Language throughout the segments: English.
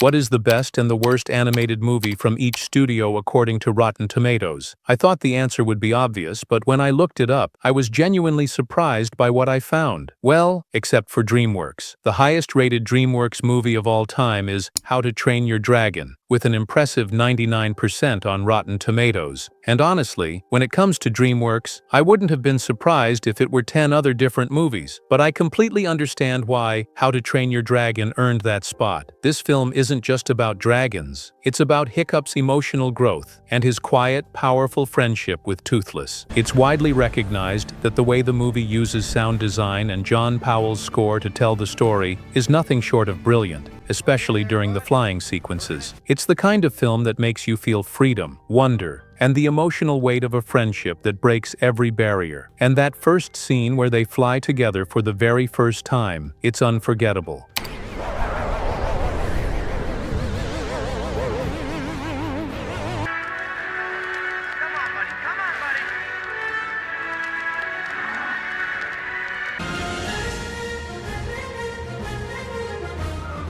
What is the best and the worst animated movie from each studio according to Rotten Tomatoes? I thought the answer would be obvious, but when I looked it up, I was genuinely surprised by what I found. Well, except for DreamWorks. The highest-rated DreamWorks movie of all time is How to Train Your Dragon, with an impressive 99% on Rotten Tomatoes. And honestly, when it comes to DreamWorks, I wouldn't have been surprised if it were 10 other different movies. But I completely understand why How to Train Your Dragon earned that spot. This film isn't just about dragons. It's about Hiccup's emotional growth and his quiet, powerful friendship with Toothless. It's widely recognized that the way the movie uses sound design and John Powell's score to tell the story is nothing short of brilliant, especially during the flying sequences. It's the kind of film that makes you feel freedom, wonder, and the emotional weight of a friendship that breaks every barrier. And that first scene where they fly together for the very first time, it's unforgettable.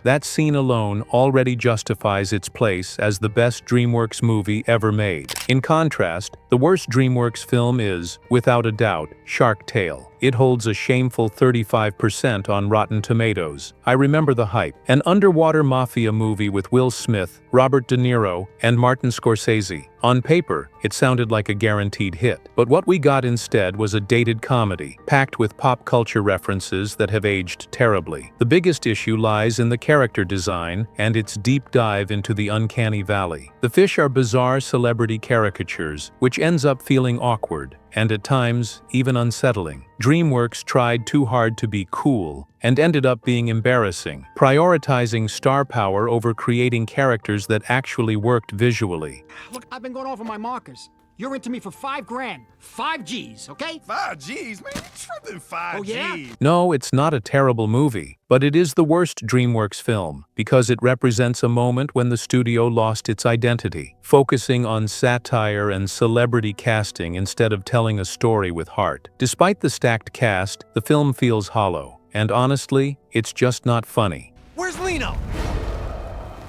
That scene alone already justifies its place as the best DreamWorks movie ever made. In contrast, the worst DreamWorks film is, without a doubt, Shark Tale. It holds a shameful 35% on Rotten Tomatoes. I remember the hype. An underwater mafia movie with Will Smith, Robert De Niro, and Martin Scorsese. On paper, it sounded like a guaranteed hit. But what we got instead was a dated comedy, packed with pop culture references that have aged terribly. The biggest issue lies in the character design and its deep dive into the uncanny valley. The fish are bizarre celebrity caricatures, which ends up feeling awkward, and at times, even unsettling. DreamWorks tried too hard to be cool and ended up being embarrassing, prioritizing star power over creating characters that actually worked visually. Look, I've been going over my markers. You're into me for $5,000. 5 G's, okay? 5 G's? Man, you tripping 5 Oh, yeah? G's. No, it's not a terrible movie, but it is the worst DreamWorks film because it represents a moment when the studio lost its identity, focusing on satire and celebrity casting instead of telling a story with heart. Despite the stacked cast, the film feels hollow, and honestly, it's just not funny. Where's Lino?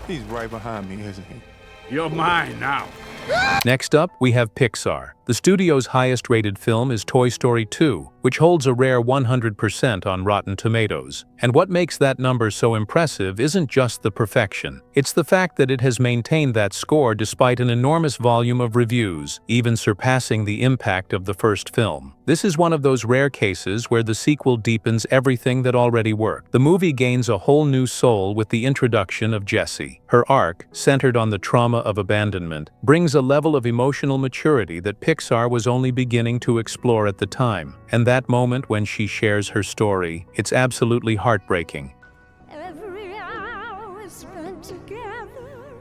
He's right behind me, isn't he? You're mine now. Next up, we have Pixar. The studio's highest-rated film is Toy Story 2, which holds a rare 100% on Rotten Tomatoes. And what makes that number so impressive isn't just the perfection. It's the fact that it has maintained that score despite an enormous volume of reviews, even surpassing the impact of the first film. This is one of those rare cases where the sequel deepens everything that already worked. The movie gains a whole new soul with the introduction of Jessie. Her arc, centered on the trauma of abandonment, brings a level of emotional maturity that Pixar was only beginning to explore at the time. And that moment when she shares her story, it's absolutely heartbreaking. Every hour spent together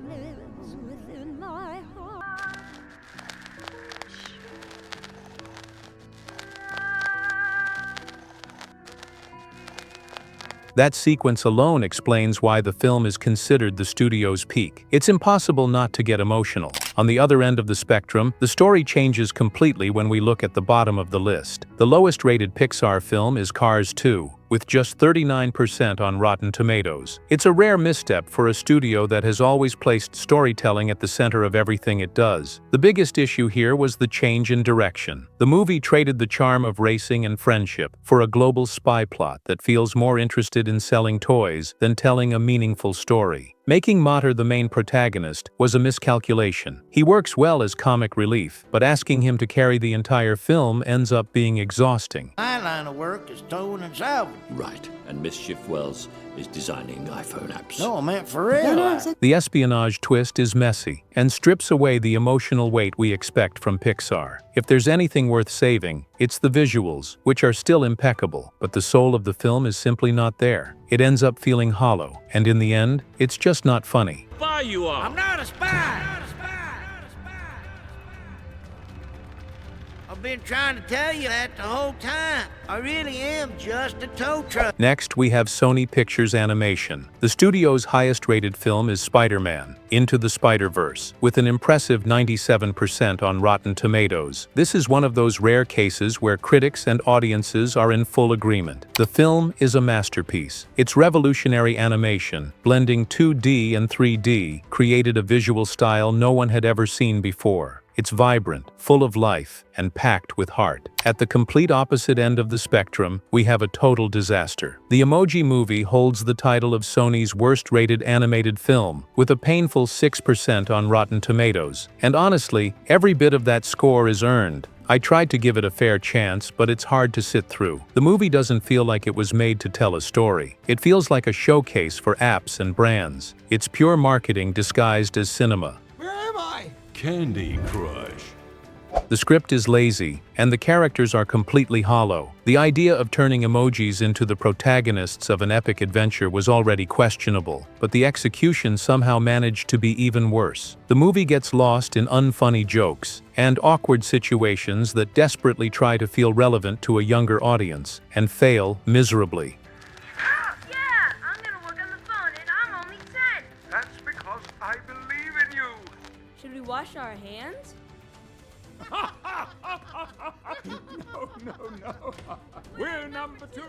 lives within my heart. That sequence alone explains why the film is considered the studio's peak. It's impossible not to get emotional. On the other end of the spectrum, the story changes completely when we look at the bottom of the list. The lowest-rated Pixar film is Cars 2, with just 39% on Rotten Tomatoes. It's a rare misstep for a studio that has always placed storytelling at the center of everything it does. The biggest issue here was the change in direction. The movie traded the charm of racing and friendship for a global spy plot that feels more interested in selling toys than telling a meaningful story. Making Mater the main protagonist was a miscalculation. He works well as comic relief, but asking him to carry the entire film ends up being exhausting. My line of work is towing and salvaging. Right, and Mischief Wells is designing iPhone apps. No, I meant for real. The espionage twist is messy and strips away the emotional weight we expect from Pixar. If there's anything worth saving, it's the visuals, which are still impeccable, but the soul of the film is simply not there. It ends up feeling hollow, and in the end, it's just not funny. Spy you are! I'm not a spy. I've been trying to tell you that the whole time. I really am just a tow truck. Next, we have Sony Pictures Animation. The studio's highest-rated film is Spider-Man: Into the Spider-Verse, with an impressive 97% on Rotten Tomatoes. This is one of those rare cases where critics and audiences are in full agreement. The film is a masterpiece. Its revolutionary animation, blending 2D and 3D, created a visual style no one had ever seen before. It's vibrant, full of life, and packed with heart. At the complete opposite end of the spectrum, we have a total disaster. The Emoji Movie holds the title of Sony's worst-rated animated film, with a painful 6% on Rotten Tomatoes. And honestly, every bit of that score is earned. I tried to give it a fair chance, but it's hard to sit through. The movie doesn't feel like it was made to tell a story. It feels like a showcase for apps and brands. It's pure marketing disguised as cinema. Where am I? Candy Crush. The script is lazy, and the characters are completely hollow. The idea of turning emojis into the protagonists of an epic adventure was already questionable, but the execution somehow managed to be even worse. The movie gets lost in unfunny jokes and awkward situations that desperately try to feel relevant to a younger audience, and fail miserably. Yeah, I'm gonna work on the phone and I'm only 10. That's because I believe in you. Should we wash our hands? No. We're number 2.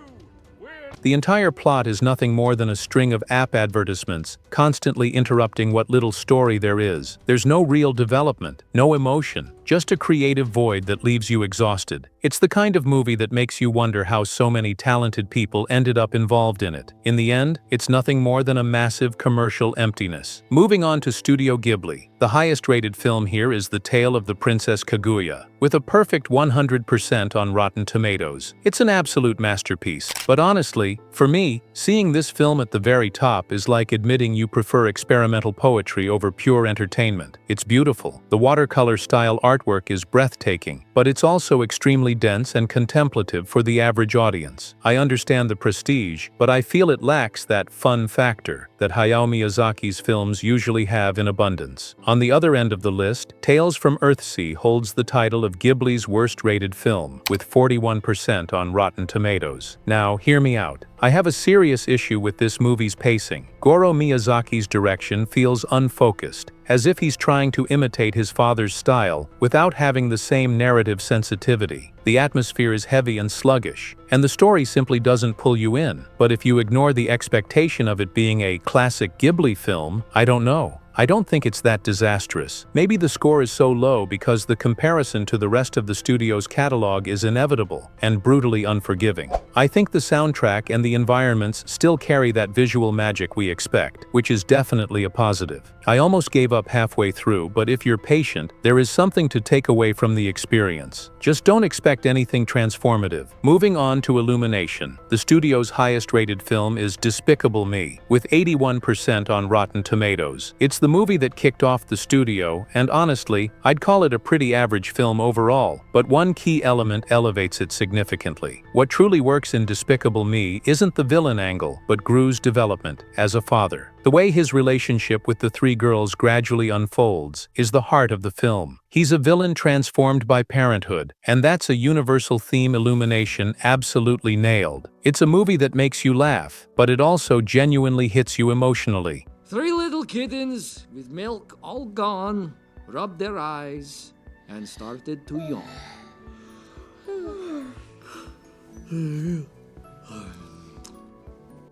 The entire plot is nothing more than a string of app advertisements, constantly interrupting what little story there is. There's no real development, no emotion, just a creative void that leaves you exhausted. It's the kind of movie that makes you wonder how so many talented people ended up involved in it. In the end, it's nothing more than a massive commercial emptiness. Moving on to Studio Ghibli. The highest-rated film here is The Tale of the Princess Kaguya, with a perfect 100% on Rotten Tomatoes. It's an absolute masterpiece, but honestly, for me, seeing this film at the very top is like admitting you prefer experimental poetry over pure entertainment. It's beautiful. The watercolor-style artwork is breathtaking, but it's also extremely dense and contemplative for the average audience. I understand the prestige, but I feel it lacks that fun factor that Hayao Miyazaki's films usually have in abundance. On the other end of the list, Tales from Earthsea holds the title of Ghibli's worst-rated film, with 41% on Rotten Tomatoes. Now, hear me out. I have a serious issue with this movie's pacing. Goro Miyazaki's direction feels unfocused, as if he's trying to imitate his father's style without having the same narrative sensitivity. The atmosphere is heavy and sluggish, and the story simply doesn't pull you in. But if you ignore the expectation of it being a classic Ghibli film, I don't know. I don't think it's that disastrous. Maybe the score is so low because the comparison to the rest of the studio's catalog is inevitable and brutally unforgiving. I think the soundtrack and the environments still carry that visual magic we expect, which is definitely a positive. I almost gave up halfway through, but if you're patient, there is something to take away from the experience. Just don't expect anything transformative. Moving on to Illumination. The studio's highest-rated film is Despicable Me, with 81% on Rotten Tomatoes. It's the movie that kicked off the studio, and honestly, I'd call it a pretty average film overall, but one key element elevates it significantly. What truly works in Despicable Me isn't the villain angle, but Gru's development as a father. The way his relationship with the three girls gradually unfolds is the heart of the film. He's a villain transformed by parenthood, and that's a universal theme Illumination absolutely nailed. It's a movie that makes you laugh, but it also genuinely hits you emotionally. 3 little kittens with milk all gone rubbed their eyes and started to yawn.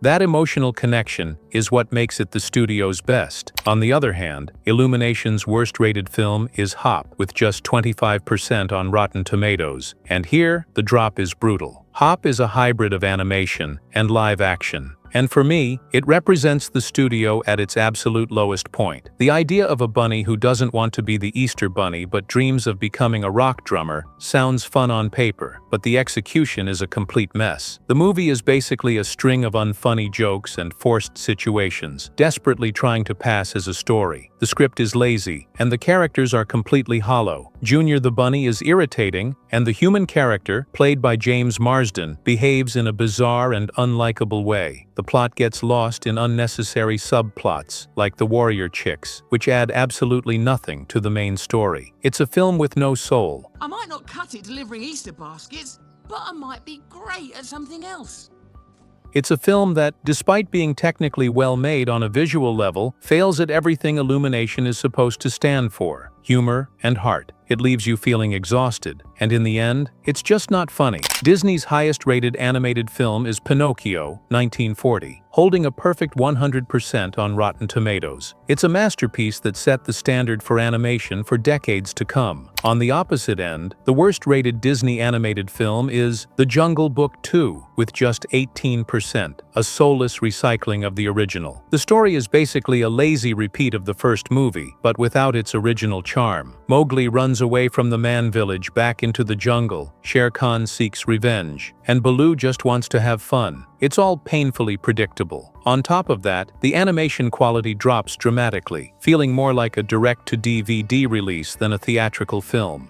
That emotional connection is what makes it the studio's best. On the other hand, Illumination's worst-rated film is Hop, with just 25% on Rotten Tomatoes, and here, the drop is brutal. Hop is a hybrid of animation and live action. And for me, it represents the studio at its absolute lowest point. The idea of a bunny who doesn't want to be the Easter bunny but dreams of becoming a rock drummer sounds fun on paper, but the execution is a complete mess. The movie is basically a string of unfunny jokes and forced situations, desperately trying to pass as a story. The script is lazy, and the characters are completely hollow. Junior the bunny is irritating, and the human character, played by James Marsden, behaves in a bizarre and unlikable way. The The plot gets lost in unnecessary subplots, like the warrior chicks, which add absolutely nothing to the main story. It's a film with no soul. I might not cut it delivering Easter baskets, but I might be great at something else. It's a film that, despite being technically well made on a visual level, fails at everything Illumination is supposed to stand for: humor and heart. It leaves you feeling exhausted, and in the end, it's just not funny. Disney's highest-rated animated film is Pinocchio, 1940, holding a perfect 100% on Rotten Tomatoes. It's a masterpiece that set the standard for animation for decades to come. On the opposite end, the worst-rated Disney animated film is The Jungle Book 2, with just 18%, a soulless recycling of the original. The story is basically a lazy repeat of the first movie, but without its original charm. Mowgli runs away from the man village back into the jungle, Shere Khan seeks revenge, and Baloo just wants to have fun. It's all painfully predictable. On top of that, the animation quality drops dramatically, feeling more like a direct-to-DVD release than a theatrical film.